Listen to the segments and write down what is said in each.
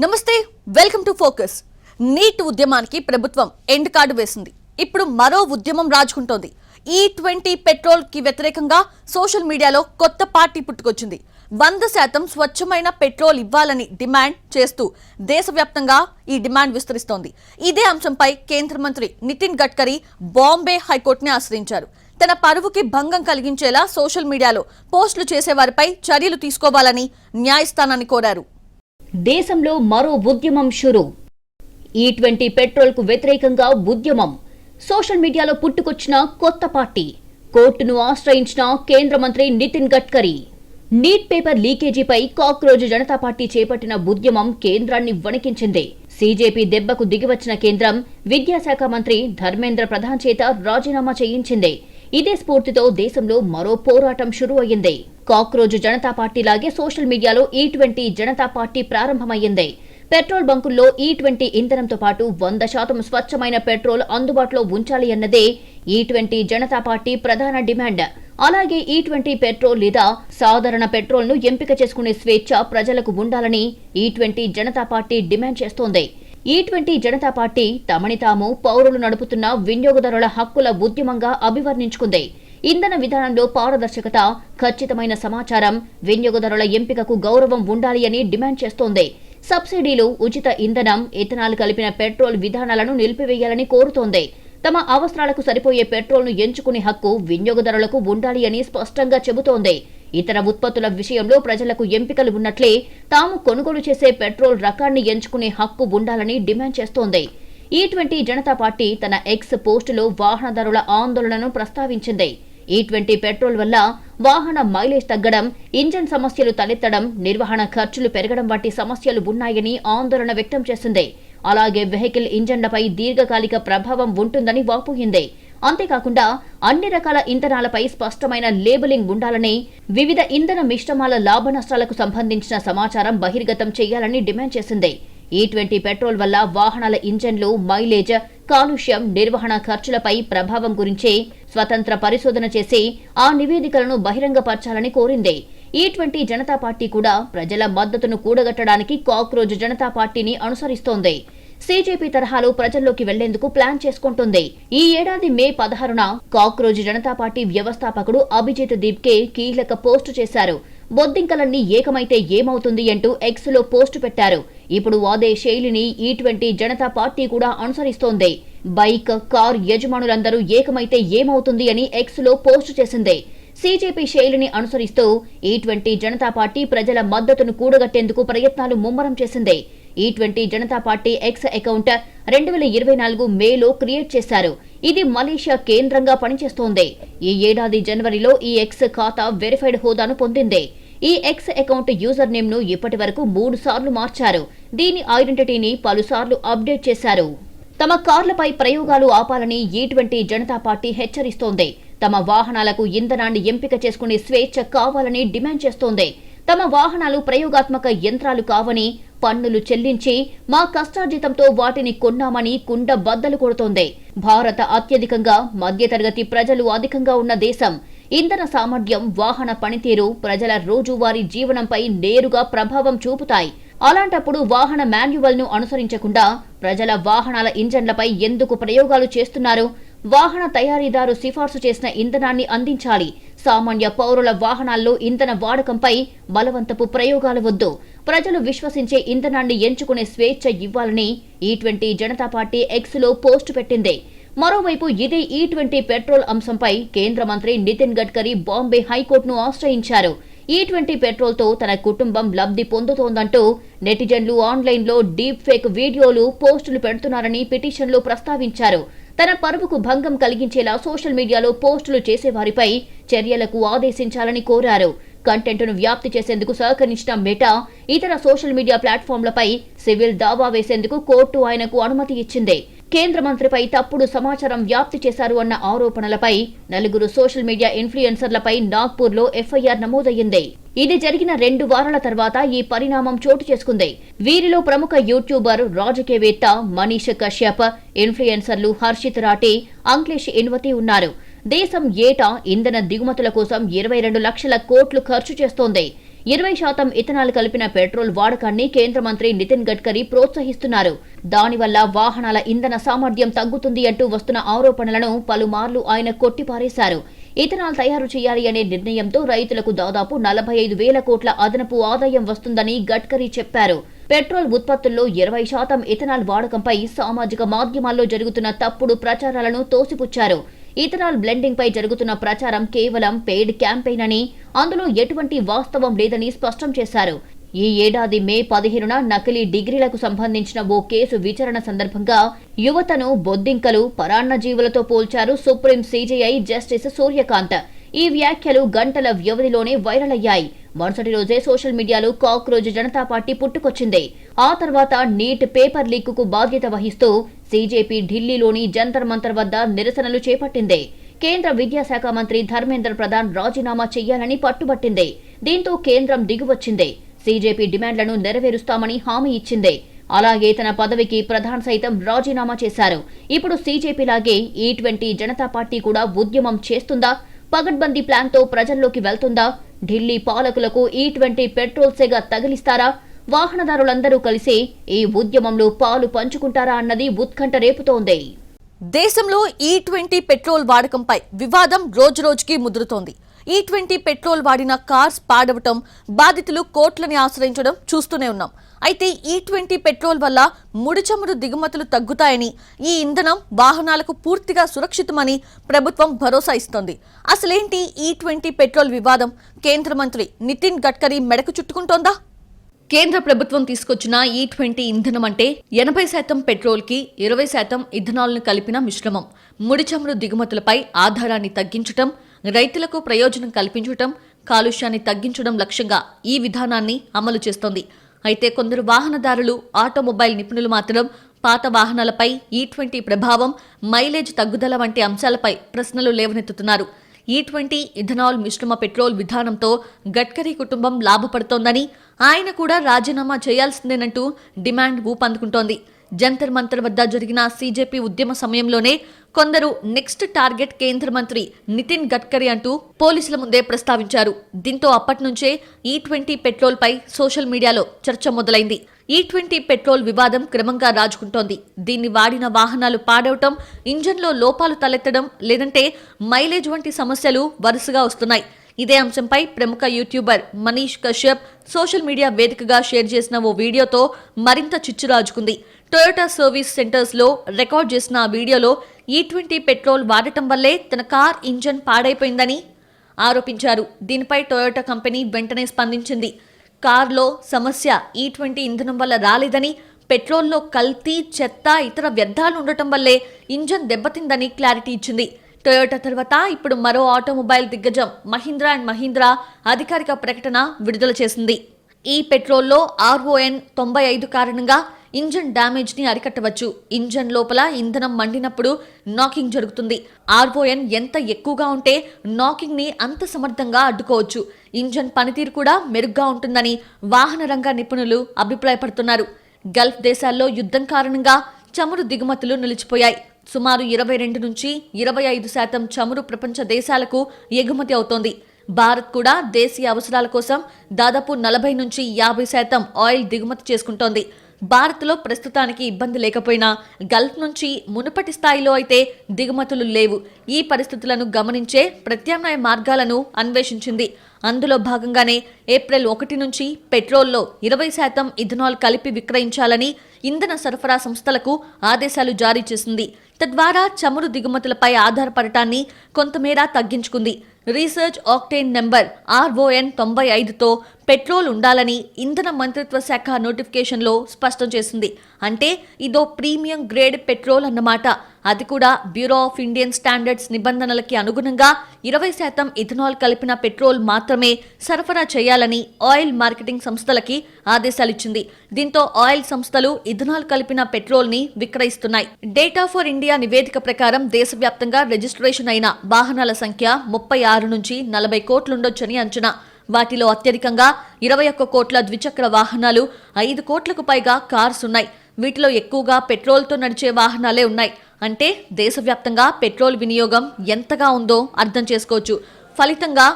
నమస్తే, welcome to focus. Neat ఉద్యమానికి ప్రభుత్వం ఎండ్ కార్డు వేసింది. ఇప్పుడు మరో ఉద్యమం రాజుకుంటోంది. E20 పెట్రోల్ కి వ్యతిరేకంగా సోషల్ మీడియాలో కొత్త పార్టీ పుట్టుకొచ్చింది. 100% స్వచ్ఛమైన పెట్రోల్ ఇవ్వాలని డిమాండ్ చేస్తూ దేశవ్యాప్తంగా ఈ డిమాండ్ విస్తరిస్తోంది. ఇదే అంశంపై కేంద్ర మంత్రి నితిన్ గడ్కరీ బాంబే హైకోర్టుని ఆశ్రయించారు. తన పరువుకి భంగం కలిగించేలా సోషల్ మీడియాలో పోస్టులు చేసేవారిపై చర్యలు తీసుకోవాలని న్యాయస్థానాన్ని కోరారు. దేశంలో మరో ఉద్యమం షురు. E20 పెట్రోల్ కు వ్యతిరేకంగా ఉద్యమం. సోషల్ మీడియాలో పుట్టుకొచ్చిన కొత్త పార్టీ. కోర్టును ఆశ్రయించిన కేంద్ర మంత్రి నితిన్ గడ్కరీ. నీట్ పేపర్ లీకేజీపై కాక్రోజ్ జనతా పార్టీ చేపట్టిన ఉద్యమం కేంద్రాన్ని వణికించింది. సీజేపీ దెబ్బకు దిగివచ్చిన కేంద్రం విద్యాశాఖ మంత్రి ధర్మేంద్ర ప్రధాన్ చేత రాజీనామా చేయించింది. ఇదే స్ఫూర్తితో దేశంలో మరో పోరాటం షురు అయ్యింది. కాక్రోజ్ జనతా పార్టీ లాగే సోషల్ మీడియాలో E20 జనతా పార్టీ ప్రారంభమయ్యింది. పెట్రోల్ బంకుల్లో E20 ఇంధనంతో పాటు 100% స్వచ్ఛమైన పెట్రోల్ అందుబాటులో ఉంచాలి అన్నదే E20 జనతా పార్టీ ప్రధాన డిమాండ్. అలాగే E20 పెట్రోల్ లేదా సాధారణ పెట్రోల్ ను ఎంపిక చేసుకునే స్వేచ్ఛ ప్రజలకు ఉండాలని E20 జనతా పార్టీ డిమాండ్ చేస్తోంది. E20 జనతా పార్టీ తమని తాము పౌరులు నడుపుతున్న వినియోగదారుల హక్కుల ఉద్యమంగా అభివర్ణించుకుంది. ఇంధన విధానంలో పారదర్శకత, ఖచ్చితమైన సమాచారం, వినియోగదారుల ఎంపికకు గౌరవం ఉండాలి అని డిమాండ్ చేస్తోంది. సబ్సిడీలు, ఉచిత ఇంధనం, ఇథనాల్ కలిపిన పెట్రోల్ విధానాలను నిలిపివేయాలని కోరుతోంది. తమ అవసరాలకు సరిపోయే పెట్రోల్ను ఎంచుకునే హక్కు వినియోగదారులకు ఉండాలి అని స్పష్టంగా చెబుతోంది. ఇతర ఉత్పత్తుల విషయంలో ప్రజలకు ఎంపికలు ఉన్నట్లే తాము కొనుగోలు చేసే పెట్రోల్ రకాన్ని ఎంచుకునే హక్కు ఉండాలని డిమాండ్ చేస్తోంది. E20 జనతా పార్టీ తన ఎక్స్ పోస్టులో వాహనదారుల ఆందోళనను ప్రస్తావించింది. E20 పెట్రోల్ వల్ల వాహన మైలేజ్ తగ్గడం, ఇంజన్ సమస్యలు తలెత్తడం, నిర్వహణ ఖర్చులు పెరగడం వంటి సమస్యలు ఉన్నాయని ఆందోళన వ్యక్తం చేసింది. అలాగే వెహికల్ ఇంజన్లపై దీర్ఘకాలిక ప్రభావం ఉంటుందని వాపోయింది. అంతేకాకుండా అన్ని రకాల ఇంధనాలపై స్పష్టమైన లేబులింగ్ ఉండాలని, వివిధ ఇంధన మిశ్రమాల లాభ నష్టాలకు సంబంధించిన సమాచారం బహిర్గతం చేయాలని డిమాండ్ చేసింది. E20 పెట్రోల్ వల్ల వాహనాల ఇంజన్లు, మైలేజ్, కాలుష్యం, నిర్వహణ ఖర్చులపై ప్రభావం గురించి స్వతంత్ర పరిశోధన చేసి ఆ నివేదికలను బహిరంగపరచాలని కోరింది. E20 జనతా పార్టీ కూడా ప్రజల మద్దతును కూడగట్టడానికి కాక్రోజ్ జనతా పార్టీని అనుసరిస్తోంది. సీజేపీ తరహాలో ప్రజల్లోకి వెళ్లేందుకు ప్లాన్ చేసుకుంటుంది. ఈ ఏడాది మే 16న కాక్రోజ్ జనతా పార్టీ వ్యవస్థాపకుడు అభిజిత్ దీప్కే కీలక పోస్టు చేశారు. బొద్దింకలన్నీ ఏకమైతే ఏమవుతుంది అంటూ ఎక్స్ లో పోస్టు పెట్టారు. ఇప్పుడు అదే శైలిని E20 జనతా పార్టీ కూడా అనుసరిస్తోంది. బైక్, కార్ యజమానులందరూ ఏకమైతే ఏమవుతుంది అని ఎక్స్ లో పోస్టు చేసింది. సీజేపీ శైలిని అనుసరిస్తూ E20 జనతా పార్టీ ప్రజల మద్దతును కూడగట్టేందుకు ప్రయత్నాలు ముమ్మరం చేసింది. E20 Janata party X account 2024 మేలో క్రియేట్ చేశారు. ఇది మలేషియా కేంద్రంగా పనిచేస్తోంది. ఈ ఏడాది జనవరిలో ఈ ఎక్స్ ఖాతా వెరిఫైడ్ హోదాను పొందింది. ఈ ఎక్స్ అకౌంట్ యూజర్ నేమ్ ను ఇప్పటి వరకు 3 సార్లు మార్చారు. దీని ఐడెంటిటీని పలుసార్లు అప్డేట్ చేశారు. తమ కార్లపై ప్రయోగాలు ఆపాలని E20 జనతా పార్టీ హెచ్చరిస్తోంది. తమ వాహనాలకు ఇంధనాన్ని ఎంపిక చేసుకునే స్వేచ్ఛ కావాలని డిమాండ్ చేస్తోంది. తమ వాహనాలు ప్రయోగాత్మక యంత్రాలు కావని, పన్నులు చెల్లించి మా కష్టార్జితంతో వాటిని కొన్నామని కుండ బద్దలు కొడుతోంది. భారత అత్యధికంగా మధ్యతరగతి ప్రజలు అధికంగా ఉన్న దేశం. ఇంధన సామర్థ్యం, వాహన పనితీరు ప్రజల రోజువారీ జీవనంపై నేరుగా ప్రభావం చూపుతాయి. అలాంటప్పుడు వాహన మాన్యువల్ ను అనుసరించకుండా ప్రజల వాహనాల ఇంజన్లపై ఎందుకు ప్రయోగాలు చేస్తున్నారు? వాహన తయారీదారు సిఫార్సు చేసిన ఇంధనాన్ని అందించాలి. సామాన్య పౌరుల వాహనాల్లో ఇంధన వాడకంపై బలవంతపు ప్రయోగాలు వద్దు. ప్రజలు విశ్వసించే ఇంధనాన్ని ఎంచుకునే స్వేచ్ఛ ఇవ్వాలని E20 జనతా పార్టీ ఎక్స్ లో పోస్టు పెట్టింది. మరోవైపు ఇదే E20 పెట్రోల్ అంశంపై కేంద్ర మంత్రి నితిన్ గడ్కరీ బాంబే హైకోర్టును ఆశ్రయించారు. E20 పెట్రోల్ తో తన కుటుంబం లబ్ధి పొందుతోందంటూ నెటిజన్లు ఆన్లైన్లో డీప్ ఫేక్ వీడియోలు, పోస్టులు పెడుతున్నారని పిటిషన్లో ప్రస్తావించారు. తన పరువుకు భంగం కలిగించేలా సోషల్ మీడియాలో పోస్టులు చేసేవారిపై చర్యలకు ఆదేశించాలని కోరారు. కంటెంట్ను వ్యాప్తి చేసేందుకు సహకరించిన మెటా, ఇతర సోషల్ మీడియా ప్లాట్ఫామ్లపై సివిల్ దావా వేసేందుకు కోర్టు ఆయనకు అనుమతి ఇచ్చింది. కేంద్ర మంత్రిపై తప్పుడు సమాచారం వ్యాప్తి చేశారు అన్న ఆరోపణలపై 4 సోషల్ మీడియా ఇన్ఫ్లుయెన్సర్లపై నాగ్పూర్లో ఎఫ్ఐఆర్ నమోదయ్యింది. ఇది జరిగిన 2 వారాల తర్వాత ఈ పరిణామం చోటు చేసుకుంది. వీరిలో ప్రముఖ యూట్యూబర్, రాజకీయవేత్త మనీష్ కశ్యప్, ఇన్ఫ్లుయెన్సర్లు హర్షిత్ రాఠీ, అంక్లేష్ ఇన్వతి ఉన్నారు. దేశం ఏటా ఇంధన దిగుమతుల కోసం 22 లక్షల కోట్లు ఖర్చు చేస్తోంది. 20% ఇథనాల్ కలిపిన పెట్రోల్ వాడకాన్ని కేంద్ర మంత్రి నితిన్ గడ్కరీ ప్రోత్సహిస్తున్నారు. దానివల్ల వాహనాల ఇంధన సామర్థ్యం తగ్గుతుంది అంటూ వస్తున్న ఆరోపణలను పలుమార్లు ఆయన కొట్టిపారేశారు. ఇథనాల్ తయారు చేయాలి అనే నిర్ణయంతో రైతులకు దాదాపు 45,000 కోట్ల అదనపు ఆదాయం వస్తుందని గడ్కరీ చెప్పారు. పెట్రోల్ ఉత్పత్తుల్లో 20% ఇథనాల్ వాడకంపై సామాజిక మాధ్యమాల్లో జరుగుతున్న తప్పుడు ప్రచారాలను తోసిపుచ్చారు. ఇథనాల్ బ్లెండింగ్ పై జరుగుతున్న ప్రచారం కేవలం పెయిడ్ క్యాంపెయిన్ అని, అందులో ఎటువంటి వాస్తవం లేదని స్పష్టం చేశారు. ఈ ఏడాది మే 15న నకిలీ డిగ్రీలకు సంబంధించిన ఓ కేసు విచారణ సందర్భంగా యువతను బొద్దింకలు, పరాన్నజీవులతో పోల్చారు సుప్రీం సిజేఐ జస్టిస్ సూర్యకాంత్. ఈ వ్యాఖ్యలు గంటల వ్యవధిలోనే వైరల్ అయ్యాయి. మరుసటి రోజే సోషల్ మీడియాలో కాక్రోజ్ జనతా పార్టీ పుట్టుకొచ్చింది. ఆ తర్వాత నీట్ పేపర్ లీక్ కు బాధ్యత వహిస్తూ సీజేపీ ఢిల్లీలోని జంతర్ మంతర్ వద్ద నిరసనలు చేపట్టింది. కేంద్ర విద్యాశాఖ మంత్రి ధర్మేంద్ర ప్రధాన్ రాజీనామా చేయాలని పట్టుబట్టింది. దీంతో కేంద్రం దిగువచ్చింది. సీజేపీ డిమాండ్లను నెరవేరుస్తామని హామీ ఇచ్చింది. అలాగే తన పదవికి ప్రధాన్ సైతం రాజీనామా చేశారు. ఇప్పుడు సీజేపీలాగే E20 జనతా పార్టీ కూడా ఉద్యమం చేస్తుందా? పగడ్బందీ ప్లాన్తో ప్రజల్లోకి వెళ్తుందా? ఢిల్లీ పాలకులకు E20 పెట్రోల్ సెగ తగిలిస్తారా? వాహనదారులందరూ కలిసి ఈ ఉద్యమంలో పాలు పంచుకుంటారా అన్నది ఉత్కంఠ రేపుతోంది. దేశంలో E20 పెట్రోల్ వాడకంపై వివాదం రోజురోజుకి ముదురుతోంది. E20 పెట్రోల్ వాడిన కార్స్ పాడవటం, బాధితులు కోర్టులని ఆశ్రయించడం చూస్తూనే ఉన్నాం. అయితే E20 పెట్రోల్ వల్ల ముడి చమురు దిగుమతులు తగ్గుతాయని, ఈ ఇంధనం వాహనాలకు పూర్తిగా సురక్షితమని ప్రభుత్వం భరోసా ఇస్తోంది. అసలేంటి E20 పెట్రోల్ వివాదం? కేంద్ర మంత్రి నితిన్ గడ్కరీ మెడకు చుట్టుకుంటోందా? కేంద్ర ప్రభుత్వం తీసుకొచ్చిన E20 ఇంధనం అంటే 80% పెట్రోల్ కి 20% ఇథనాల్ ను కలిపిన మిశ్రమం. ముడి చమురు దిగుమతులపై ఆధారాన్ని తగ్గించటం, రైతులకు ప్రయోజనం కల్పించటం, కాలుష్యాన్ని తగ్గించడం లక్ష్యంగా ఈ విధానాన్ని అమలు చేస్తోంది. అయితే కొందరు వాహనదారులు, ఆటోమొబైల్ నిపుణులు మాత్రం పాత వాహనాలపై E20 ప్రభావం, మైలేజ్ తగ్గుదల వంటి అంశాలపై ప్రశ్నలు లేవనెత్తుతున్నారు. E20 ఇథనాల్ మిశ్రమ పెట్రోల్ విధానంతో గడ్కరీ కుటుంబం లాభపడుతోందని, ఆయన కూడా రాజీనామా చేయాల్సిందేనంటూ డిమాండ్ ఊపందుకుంటోంది. జంతర్ మంతర్ వద్ద జరిగిన సీజేపీ ఉద్యమ సమయంలోనే కొందరు నెక్స్ట్ టార్గెట్ కేంద్ర మంత్రి నితిన్ గడ్కరీ అంటూ పోలీసుల ముందే ప్రస్తావించారు. దీంతో అప్పటి నుంచే E20 పెట్రోల్ పై సోషల్ మీడియాలో చర్చ మొదలైంది. E20 పెట్రోల్ వివాదం క్రమంగా రాజుకుంటోంది. దీన్ని వాడిన వాహనాలు పాడవటం, ఇంజన్లో లోపాలు తలెత్తడం, లేదంటే మైలేజ్ వంటి సమస్యలు వరుసగా వస్తున్నాయి. ఇదే అంశంపై ప్రముఖ YouTuber Manish Kashyap social media వేదికగా షేర్ చేసిన ఓ వీడియోతో మరింత చిచ్చు రాజుకుంది. టొయోటా సర్వీస్ సెంటర్స్ లో రికార్డ్ చేసిన ఆ వీడియోలో E20 పెట్రోల్ వాడటం వల్లే తన కార్ ఇంజన్ పాడైపోయిందని ఆరోపించారు. దీనిపై టొయోటా కంపెనీ వెంటనే స్పందించింది. కార్లో సమస్య E20 ఇంధనం వల్ల రాలేదని, పెట్రోల్లో కల్తీ, చెత్త, ఇతర వ్యర్థాలు ఉండటం వల్లే ఇంజన్ దెబ్బతిందని క్లారిటీ ఇచ్చింది. టొయోటా తర్వాత ఇప్పుడు మరో ఆటోమొబైల్ దిగ్గజం మహీంద్రా అండ్ మహీంద్రా అధికారిక ప్రకటన విడుదల చేసింది. ఈ పెట్రోల్లో RON 95 కారణంగా ఇంజన్ డ్యామేజ్ ని అరికట్టవచ్చు. ఇంజన్ లోపల ఇంధనం మండినప్పుడు నాకింగ్ జరుగుతుంది. RON ఎంత ఎక్కువగా ఉంటే నాకింగ్ ని అంత సమర్థంగా అడ్డుకోవచ్చు. ఇంజన్ పనితీరు కూడా మెరుగ్గా ఉంటుందని వాహన రంగ నిపుణులు అభిప్రాయపడుతున్నారు. గల్ఫ్ దేశాల్లో యుద్ధం కారణంగా చమురు దిగుమతులు నిలిచిపోయాయి. సుమారు 22 నుంచి 25% చమురు ప్రపంచ దేశాలకు ఎగుమతి అవుతోంది. భారత్ కూడా దేశీయ అవసరాల కోసం దాదాపు 40 నుంచి 50% ఆయిల్ దిగుమతి చేసుకుంటోంది. భారత్లో ప్రస్తుతానికి ఇబ్బంది లేకపోయినా గల్ఫ్ నుంచి మునుపటి స్థాయిలో అయితే దిగుమతులు లేవు. ఈ పరిస్థితులను గమనించే ప్రత్యామ్నాయ మార్గాలను అన్వేషించింది. అందులో భాగంగానే ఏప్రిల్ 1 నుంచి పెట్రోల్లో 20% ఇథనాల్ కలిపి విక్రయించాలని ఇంధన సరఫరా సంస్థలకు ఆదేశాలు జారీ చేసింది. తద్వారా చమురు దిగుమతులపై ఆధారపడటాన్ని కొంతమేర తగ్గించుకుంది. రీసెర్చ్ ఆక్టేన్ నెంబర్ RON 95తో పెట్రోల్ ఉండాలని ఇంధన మంత్రిత్వ శాఖ నోటిఫికేషన్లో స్పష్టం చేసింది. అంటే ఇదో ప్రీమియం గ్రేడ్ పెట్రోల్ అన్నమాట. అది కూడా బ్యూరో ఆఫ్ ఇండియన్ స్టాండర్డ్స్ నిబంధనలకి అనుగుణంగా 20% ఇథనాల్ కలిపిన పెట్రోల్ మాత్రమే సరఫరా చేయాలని ఆయిల్ మార్కెటింగ్ సంస్థలకి ఆదేశాలిచ్చింది. దీంతో ఆయిల్ సంస్థలు ఇథనాల్ కలిపిన పెట్రోల్ ని విక్రయిస్తున్నాయి. డేటా ఫర్ ఇండియా నివేదిక ప్రకారం దేశవ్యాప్తంగా రిజిస్ట్రేషన్ అయిన వాహనాల సంఖ్య 36 నుంచి 40 కోట్లుండొచ్చని అంచనా. వాటిలో అత్యధికంగా 21 కోట్ల ద్విచక్ర వాహనాలు, 5 కోట్లకు పైగా కార్స్ ఉన్నాయి. వీటిలో ఎక్కువగా పెట్రోల్తో నడిచే వాహనాలే ఉన్నాయి. అంటే దేశవ్యాప్తంగా పెట్రోల్ వినియోగం ఎంతగా ఉందో అర్థం చేసుకోవచ్చు. ఫలితంగా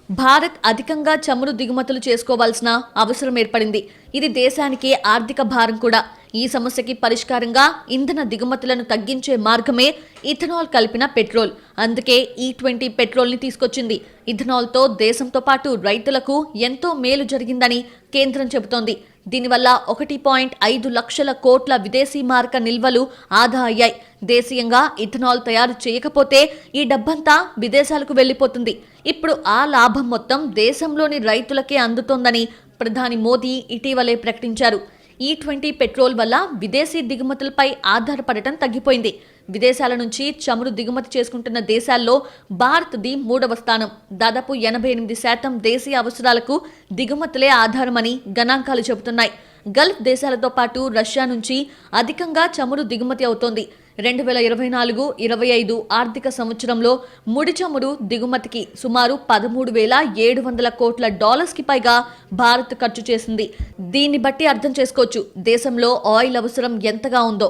భారత్ అధికంగా చమురు దిగుమతులు చేసుకోవాల్సిన అవసరం ఏర్పడింది. ఇది దేశానికి ఆర్థిక భారం కూడా. ఈ సమస్యకి పరిష్కారంగా ఇంధన దిగుమతులను తగ్గించే మార్గమే ఇథనాల్ కలిపిన పెట్రోల్. అందుకే E20 పెట్రోల్ని తీసుకొచ్చింది. ఇథనాల్తో దేశంతో పాటు రైతులకు ఎంతో మేలు జరిగిందని కేంద్రం చెబుతోంది. దీనివల్ల 1.5 లక్షల కోట్ల విదేశీ మారక నిల్వలు ఆదా అయ్యాయి. దేశీయంగా ఇథనాల్ తయారు చేయకపోతే ఈ డబ్బంతా విదేశాలకు వెళ్లిపోతుంది. ఇప్పుడు ఆ లాభం మొత్తం దేశంలోని రైతులకే అందుతోందని ప్రధాని మోదీ ఇటీవలే ప్రకటించారు. E20 పెట్రోల్ వల్ల విదేశీ దిగుమతులపై ఆధారపడటం తగ్గిపోయింది. విదేశాల నుంచి చమురు దిగుమతి చేసుకుంటున్న దేశాల్లో భారత్ది 3వ స్థానం. దాదాపు 88% దేశీయ అవసరాలకు దిగుమతులే ఆధారమని గణాంకాలు చెబుతున్నాయి. గల్ఫ్ దేశాలతో పాటు రష్యా నుంచి అధికంగా చమురు దిగుమతి అవుతోంది. 2024-25 ఆర్థిక సంవత్సరంలో ముడి చమురు దిగుమతికి సుమారు $13,700 కోట్ల పైగా భారత్ ఖర్చు చేసింది. దీన్ని బట్టి అర్థం చేసుకోవచ్చు దేశంలో ఆయిల్ అవసరం ఎంతగా ఉందో.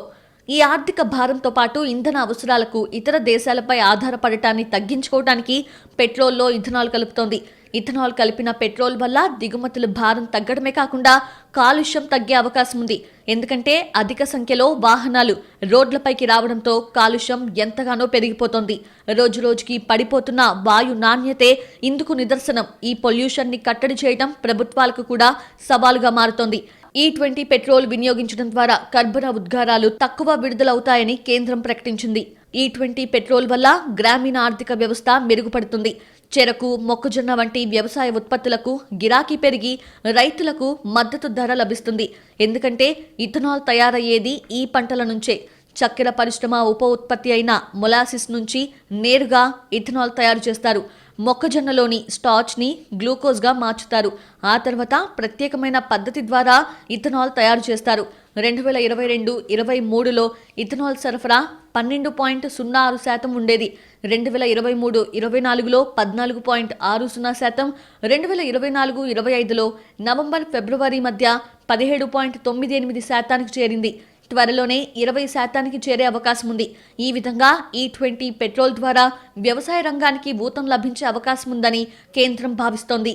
ఈ ఆర్థిక భారంతో పాటు ఇంధన అవసరాలకు ఇతర దేశాలపై ఆధారపడటాన్ని తగ్గించుకోవడానికి పెట్రోల్లో ఇథనాల్ కలుపుతోంది. ఇథనాల్ కలిపిన పెట్రోల్ వల్ల దిగుమతుల భారం తగ్గడమే కాకుండా కాలుష్యం తగ్గే అవకాశం ఉంది. ఎందుకంటే అధిక సంఖ్యలో వాహనాలు రోడ్లపైకి రావడంతో కాలుష్యం ఎంతగానో పెరిగిపోతోంది. రోజురోజుకి పడిపోతున్న వాయు నాణ్యతే ఇందుకు నిదర్శనం. ఈ పొల్యూషన్ని కట్టడి చేయడం ప్రభుత్వాలకు కూడా సవాలుగా మారుతోంది. E20 పెట్రోల్ వినియోగించడం ద్వారా కర్బన ఉద్గారాలు తక్కువ విడుదలవుతాయని కేంద్రం ప్రకటించింది. E20 పెట్రోల్ వల్ల గ్రామీణ ఆర్థిక వ్యవస్థ మెరుగుపడుతుంది. చెరకు, మొక్కజొన్న వంటి వ్యవసాయ ఉత్పత్తులకు గిరాకీ పెరిగి రైతులకు మద్దతు ధర లభిస్తుంది. ఎందుకంటే ఇథనాల్ తయారయ్యేది ఈ పంటల నుంచే. చక్కెర పరిశ్రమ ఉప ఉత్పత్తి అయిన మొలాసిస్ నుంచి నేరుగా ఇథనాల్ తయారు చేస్తారు. మొక్కజొన్నలోని స్టార్చ్ని గ్లూకోజ్గా మార్చుతారు. ఆ తర్వాత ప్రత్యేకమైన పద్ధతి ద్వారా ఇథనాల్ తయారు చేస్తారు. 2022-23లో ఇథనాల్ సరఫరా 12.06% ఉండేది. 2023-24లో 14.60%, 2024-25లో నవంబర్ ఫిబ్రవరి మధ్య 17.98%కి చేరింది. త్వరలోనే 20% చేరే అవకాశం ఉంది. ఈ విధంగా E20 పెట్రోల్ ద్వారా వ్యవసాయ రంగానికి ఊతం లభించే అవకాశం ఉందని కేంద్రం భావిస్తోంది.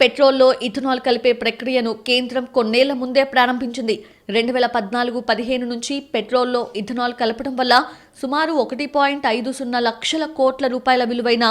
పెట్రోల్లో ఇథనాల్ కలిపే ప్రక్రియను కేంద్రం కొన్నేళ్ల ముందే ప్రారంభించింది. 2014-15 నుంచి పెట్రోల్లో ఇథనాల్ కలపడం వల్ల సుమారు 1.50 లక్షల కోట్ల రూపాయల విలువైన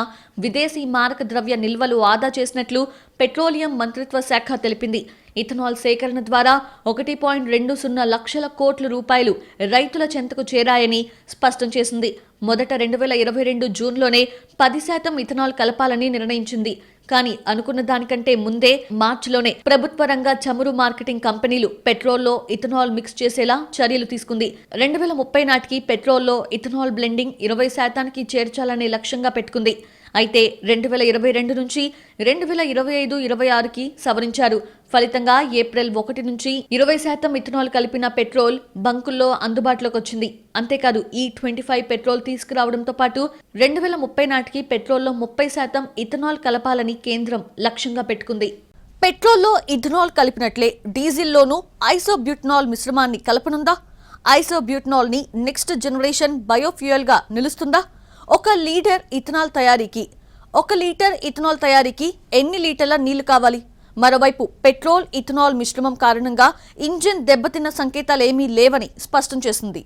విదేశీ మారక ద్రవ్య నిల్వలు ఆదా చేసినట్లు పెట్రోలియం మంత్రిత్వ శాఖ తెలిపింది. ఇథనాల్ సేకరణ ద్వారా 1.20 లక్షల కోట్ల రూపాయలు రైతుల చెంతకు చేరాయని స్పష్టం చేసింది. మొదట 2022 జూన్లోనే 10% ఇథనాల్ కలపాలని నిర్ణయించింది. కానీ అనుకున్న దానికంటే ముందే మార్చిలోనే ప్రభుత్వ రంగ చమురు మార్కెటింగ్ కంపెనీలు పెట్రోల్లో ఇథనాల్ మిక్స్ చేసేలా చర్యలు తీసుకుంది. 2030 నాటికి పెట్రోల్లో ఇథనాల్ బ్లెండింగ్ 20%కి చేర్చాలనే లక్ష్యంగా పెట్టుకుంది. అయితే 2022 నుంచి 2025-26కి సవరించారు. ఫలితంగా ఏప్రిల్ 1 నుంచి 20% ఇథనాల్ కలిపిన పెట్రోల్ బంకుల్లో అందుబాటులోకి వచ్చింది. అంతేకాదు E25 పెట్రోల్ తీసుకురావడంతో పాటు 2030 నాటికి పెట్రోల్లో 30% ఇథనాల్ కలపాలని కేంద్రం లక్ష్యంగా పెట్టుకుంది. పెట్రోల్లో ఇథనాల్ కలిపినట్లే డీజిల్లోనూ ఐసోబ్యూటనాల్ మిశ్రమాన్ని కలపనుందా? ఐసోబ్యూటనాల్ ని నెక్స్ట్ జనరేషన్ బయోఫ్యూయల్ గా నిలుస్తుందా? 1 లీటర్ ఇథనాల్ తయారీకి ఎన్ని లీటర్ల నీళ్లు కావాలి? మరోవైపు పెట్రోల్ ఇథనాల్ మిశ్రమం కారణంగా ఇంజిన్ దెబ్బతిన్న సంకేతాలేమీ లేవని స్పష్టం చేసింది.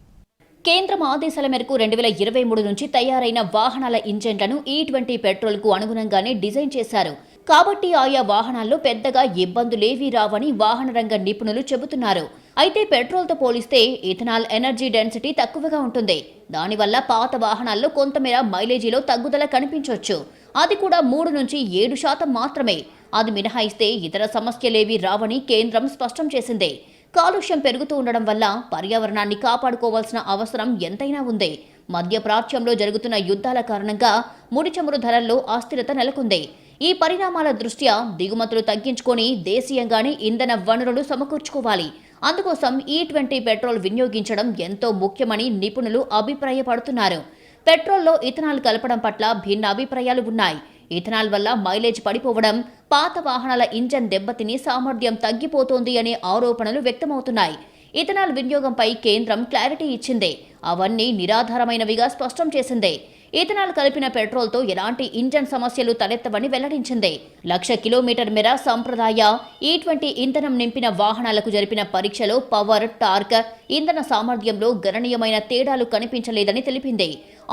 కేంద్రం ఆదేశాల మేరకు 2023 నుంచి తయారైన వాహనాల ఇంజన్లను E20 పెట్రోల్కు అనుగుణంగానే డిజైన్ చేశారు. కాబట్టి ఆయా వాహనాల్లో పెద్దగా ఇబ్బందులేవీ రావని వాహన రంగ నిపుణులు చెబుతున్నారు. అయితే పెట్రోల్తో పోలిస్తే ఇథనాల్ ఎనర్జీ డెన్సిటీ తక్కువగా ఉంటుంది. దానివల్ల పాత వాహనాల్లో కొంతమేర మైలేజీలో తగ్గుదల కనిపించవచ్చు. అది కూడా 3 నుంచి 7% మాత్రమే. అది మినహాయిస్తే ఇతర సమస్యలేవీ రావని కేంద్రం స్పష్టం చేసింది. కాలుష్యం పెరుగుతూ ఉండడం వల్ల పర్యావరణాన్ని కాపాడుకోవాల్సిన అవసరం ఎంతైనా ఉంది. మధ్యప్రాచ్యంలో జరుగుతున్న యుద్ధాల కారణంగా ముడి చమురు ధరల్లో అస్థిరత నెలకొంది. ఈ పరిణామాల దృష్ట్యా దిగుమతులు తగ్గించుకొని దేశీయంగానే ఇంధన వనరులు సమకూర్చుకోవాలి. అందుకోసం E20 పెట్రోల్ వినియోగించడం ఎంతో ముఖ్యమని నిపుణులు అభిప్రాయపడుతున్నారు. పెట్రోల్లో ఇథనాల్ కలపడం పట్ల భిన్న అభిప్రాయాలు ఉన్నాయి. ఇథనాల్ వల్ల మైలేజ్ పడిపోవడం, పాత వాహనాల ఇంజన్ దెబ్బతిని సామర్థ్యం తగ్గిపోతోంది అనే ఆరోపణలు వ్యక్తమవుతున్నాయి. ఇథనాల్ వినియోగంపై కేంద్రం క్లారిటీ ఇచ్చింది. అవన్నీ నిరాధారమైనవిగా స్పష్టం చేసింది. ఇథనాల్ కలిపిన పెట్రోల్తో ఎలాంటి ఇంజన్ సమస్యలు తలెత్తవని వెల్లడించింది. 1,00,000 కిలోమీటర్ మేర సంప్రదాయ E20 ఇంధనం నింపిన వాహనాలకు జరిపిన పరీక్షలో పవర్, టార్క్, ఇంధన సామర్థ్యంలో గణనీయమైన తేడాలు కనిపించలేదని తెలిపింది.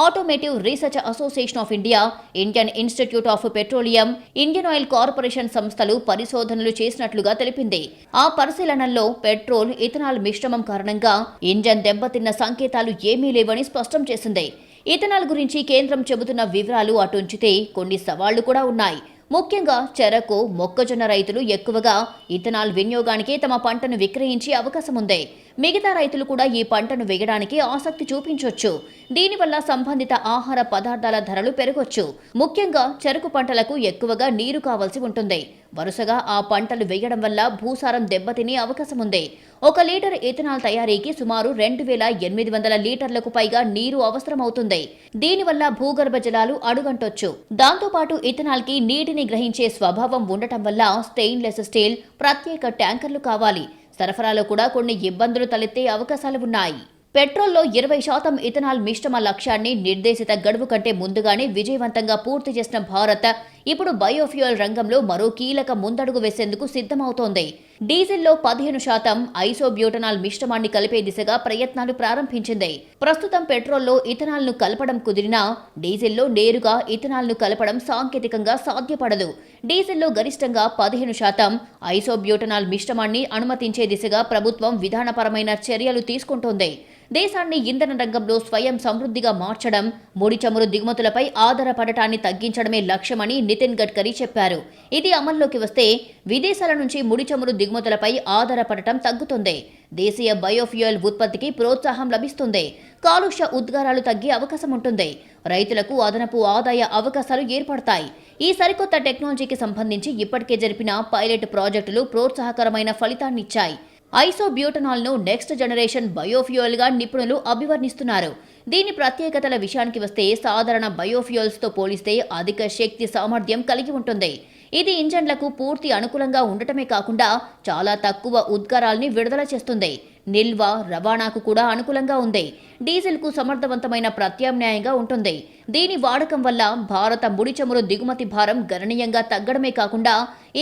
Automotive research association of India, Indian institute of petroleum, Indian oil corporation సంస్థలు పరిశోధనలు చేసినట్లుగా తెలిపింది. ఆ పరిశీలనల్లో పెట్రోల్, ఇథనాల్ మిశ్రమం కారణంగా ఇంజన్ దెబ్బతిన్న సంకేతాలు ఏమీ లేవని స్పష్టం చేసింది. ఇథనాల్ గురించి కేంద్రం చెబుతున్న వివరాలు అటుంచితే కొన్ని సవాళ్లు కూడా ఉన్నాయి. ముఖ్యంగా చెరకు, మొక్కజొన్న రైతులు ఎక్కువగా ఇథనాల్ వినియోగానికి తమ పంటను విక్రయించే అవకాశం ఉంది. మిగతా రైతులు కూడా ఈ పంటను వేయడానికి ఆసక్తి చూపించొచ్చు. దీనివల్ల సంబంధిత ఆహార పదార్థాల ధరలు పెరగొచ్చు. ముఖ్యంగా చెరకు పంటలకు ఎక్కువగా నీరు కావాల్సి ఉంటుంది. వరుసగా ఆ పంటలు వేయడం వల్ల భూసారం దెబ్బతినే అవకాశం ఉంది. 1 లీటర్ ఇథనాల్ తయారీకి సుమారు 2,800 లీటర్లకు పైగా నీరు అవసరమవుతుంది. దీనివల్ల భూగర్భ జలాలు అడుగంటొచ్చు. దాంతోపాటు ఇథనాల్ కి నీటిని గ్రహించే స్వభావం ఉండటం వల్ల స్టెయిన్లెస్ స్టీల్ ప్రత్యేక ట్యాంకర్లు కావాలి. సరఫరాలో కూడా కొన్ని ఇబ్బందులు తలెత్తే అవకాశాలు ఉన్నాయి. పెట్రోల్లో 20% ఇథనాల్ మిశ్రమ లక్ష్యాన్ని నిర్దేశిత గడువు కంటే ముందుగానే విజయవంతంగా పూర్తి చేసిన భారత్ ఇప్పుడు బయోఫ్యూయల్ రంగంలో మరో కీలక ముందడుగు వేసేందుకు సిద్ధమవుతోంది. డీజిల్లో 15% ఐసోబ్యూటనాల్ మిశ్రమాన్ని కలిపే దిశగా ప్రయత్నాలు ప్రారంభించింది. ప్రస్తుతం పెట్రోల్లో ఇథనాల్ను కలపడం కుదిరినా డీజిల్లో నేరుగా ఇథనాల్ను కలపడం సాంకేతికంగా సాధ్యపడదు. డీజిల్లో గరిష్టంగా 15% ఐసోబ్యూటనాల్ మిశ్రమాన్ని అనుమతించే దిశగా ప్రభుత్వం విధానపరమైన చర్యలు తీసుకుంటోంది. దేశాన్ని ఇంధన రంగంలో స్వయం సమృద్ధిగా మార్చడం, ముడి చమురు దిగుమతులపై ఆధారపడటాన్ని తగ్గించడమే లక్ష్యమని నితిన్ గడ్కరీ చెప్పారు. ఇది అమల్లోకి వస్తే విదేశాల నుంచి ముడి చమురు దిగుమతులపై ఆధారపడటం తగ్గుతుంది. దేశీయ బయోఫ్యూయల్ ఉత్పత్తికి ప్రోత్సాహం లభిస్తుంది. కాలుష్య ఉద్గారాలు తగ్గే అవకాశం ఉంటుంది. రైతులకు అదనపు ఆదాయ అవకాశాలు ఏర్పడతాయి. ఈ సరికొత్త టెక్నాలజీకి సంబంధించి ఇప్పటికే జరిపిన పైలట్ ప్రాజెక్టులు ప్రోత్సాహకరమైన ఫలితాన్నిచ్చాయి. ఐసోబ్యూటనాల్ను నెక్స్ట్ జనరేషన్ బయోఫ్యూయల్ గా నిపుణులు అభివర్ణిస్తున్నారు. దీని ప్రత్యేకతల విషయానికి వస్తే సాధారణ బయోఫ్యూయల్స్తో పోలిస్తే అధిక శక్తి సామర్థ్యం కలిగి ఉంటుంది. ఇది ఇంజన్లకు పూర్తి అనుకూలంగా ఉండటమే కాకుండా చాలా తక్కువ ఉద్గారాల్ని విడుదల చేస్తుంది. నిల్వ, రవాణాకు కూడా అనుకూలంగా ఉంది. డీజిల్కు సమర్థవంతమైన ప్రత్యామ్నాయంగా ఉంటుంది. దీని వాడకం వల్ల భారత ముడి చమురు దిగుమతి భారం గణనీయంగా తగ్గడమే కాకుండా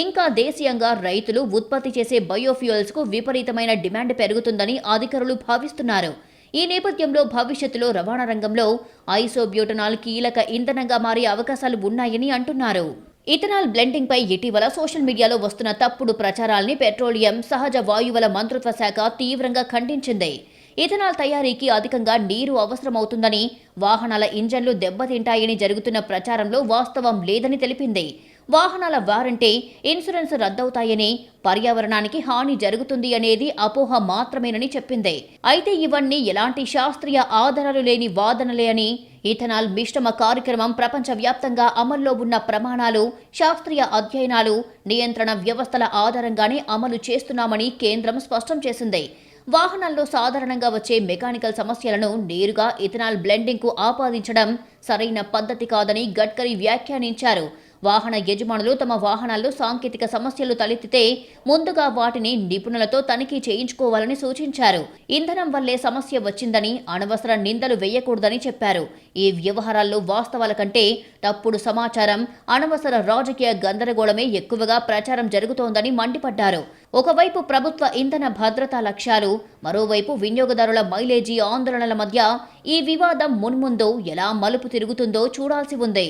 ఇంకా దేశీయంగా రైతులు ఉత్పత్తి చేసే బయోఫ్యూయల్స్కు విపరీతమైన డిమాండ్ పెరుగుతుందని అధికారులు భావిస్తున్నారు. ఈ నేపథ్యంలో భవిష్యత్తులో రవాణా రంగంలో ఐసోబ్యూటనాల్ కీలక ఇంధనంగా మారే అవకాశాలు ఉన్నాయని అంటున్నారు. ఇథనాల్ బ్లెండింగ్ పై ఇటీవల సోషల్ మీడియాలో వస్తున్న తప్పుడు ప్రచారాల్ని పెట్రోలియం, సహజ వాయువుల మంత్రిత్వ శాఖ తీవ్రంగా ఖండించింది. ఇథనాల్ తయారీకి అధికంగా నీరు అవసరమవుతుందని, వాహనాల ఇంజన్లు దెబ్బతింటాయని జరుగుతున్న ప్రచారంలో వాస్తవం లేదని తెలిపింది. వాహనాల వారంటీ, ఇన్సూరెన్స్ రద్దవుతాయని, పర్యావరణానికి హాని జరుగుతుంది అనేది అపోహ మాత్రమేనని చెప్పింది. అయితే ఇవన్నీ ఎలాంటి శాస్త్రీయ ఆధారాలు లేని వాదనలే అని, ఇథనాల్ మిశ్రమ కార్యక్రమం ప్రపంచవ్యాప్తంగా అమల్లో ఉన్న ప్రమాణాలు, శాస్త్రీయ అధ్యయనాలు, నియంత్రణ వ్యవస్థల ఆధారంగానే అమలు చేస్తున్నామని కేంద్రం స్పష్టం చేసింది. వాహనాల్లో సాధారణంగా వచ్చే మెకానికల్ సమస్యలను నేరుగా ఇథనాల్ బ్లెండింగ్కు ఆపాదించడం సరైన పద్ధతి కాదని గడ్కరీ వ్యాఖ్యానించారు. వాహన యజమానులు తమ వాహనాల్లో సాంకేతిక సమస్యలు తలెత్తితే ముందుగా వాటిని నిపుణులతో తనిఖీ చేయించుకోవాలని సూచించారు. ఇంధనం వల్లే సమస్య వచ్చిందని, అనవసర నిందలు వేయకూడదని చెప్పారు. ఈ వ్యవహారాల్లో వాస్తవాల కంటే తప్పుడు సమాచారం, అనవసర రాజకీయ గందరగోళమే ఎక్కువగా ప్రచారం జరుగుతోందని మండిపడ్డారు. ఒకవైపు ప్రభుత్వ ఇంధన భద్రతా లక్ష్యాలు, మరోవైపు వినియోగదారుల మైలేజీ ఆందోళనల మధ్య ఈ వివాదం మున్ముందు ఎలా మలుపు తిరుగుతుందో చూడాల్సి ఉంది.